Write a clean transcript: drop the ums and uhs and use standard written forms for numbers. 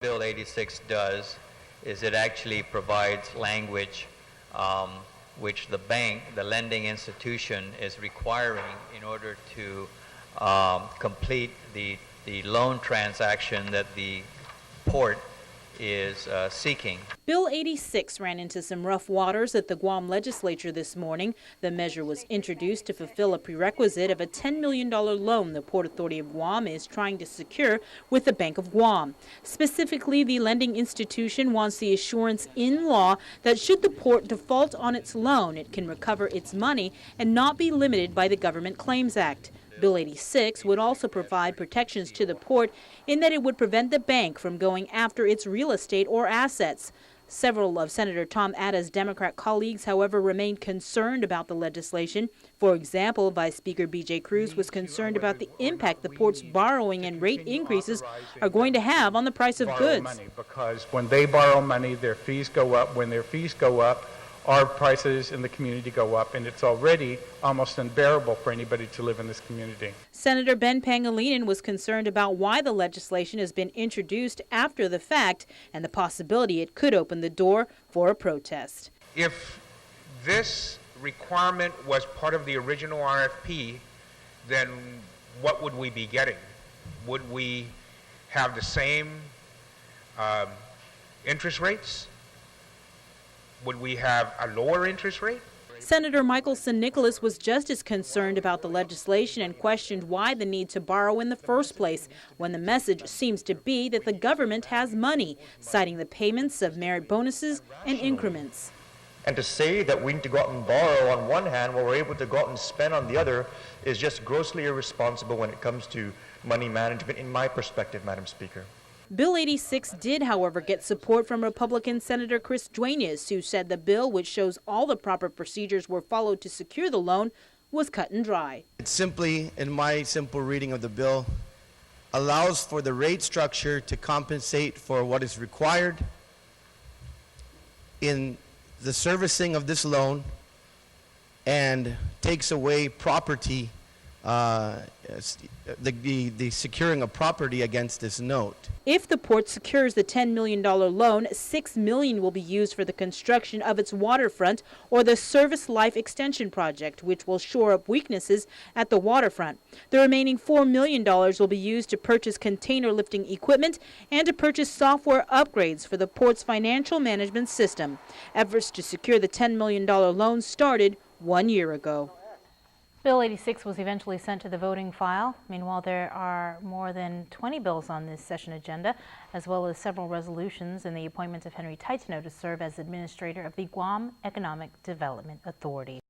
Bill 86 does is it actually provides language which the bank, the lending institution, is requiring in order to complete the loan transaction that the port is seeking. Bill 86 ran into some rough waters at the Guam legislature this morning. The measure was introduced to fulfill a prerequisite of a $10 million loan the Port Authority of Guam is trying to secure with the Bank of Guam. Specifically, the lending institution wants the assurance in law that should the port default on its loan, it can recover its money and not be limited by the Government Claims Act. Bill 86 would also provide protections to the port in that it would prevent the bank from going after its real estate or assets. Several of Senator Tom Atta's Democrat colleagues, however, remained concerned about the legislation. For example, Vice Speaker B.J. Cruz was concerned about the impact the port's borrowing and rate increases are going to have on the price of goods. Because when they borrow money, their fees go up. When their fees go up, our prices in the community go up, and it's already almost unbearable for anybody to live in this community. Senator Ben Pangilinan was concerned about why the legislation has been introduced after the fact and the possibility it could open the door for a protest. If this requirement was part of the original RFP, then what would we be getting? Would we have the same interest rates? Would we have a lower interest rate? Senator Michelson Nicholas was just as concerned about the legislation and questioned why the need to borrow in the first place when the message seems to be that the government has money, citing the payments of merit bonuses and increments. And to say that we need to go out and borrow on one hand while we're able to go out and spend on the other is just grossly irresponsible when it comes to money management, in my perspective, Madam Speaker. Bill 86 did, however, get support from Republican Senator Chris Duenas, who said the bill, which shows all the proper procedures were followed to secure the loan, was cut and dry. It simply, in my simple reading of the bill, allows for the rate structure to compensate for what is required in the servicing of this loan and takes away property, the securing of property against this note. If the port secures the $10 million loan, $6 million will be used for the construction of its waterfront or the Service Life Extension Project, which will shore up weaknesses at the waterfront. The remaining $4 million will be used to purchase container lifting equipment and to purchase software upgrades for the port's financial management system. Efforts to secure the $10 million loan started 1 year ago. Bill 86 was eventually sent to the voting file. Meanwhile, there are more than 20 bills on this session agenda, as well as several resolutions and the appointment of Henry Taitano to serve as administrator of the Guam Economic Development Authority.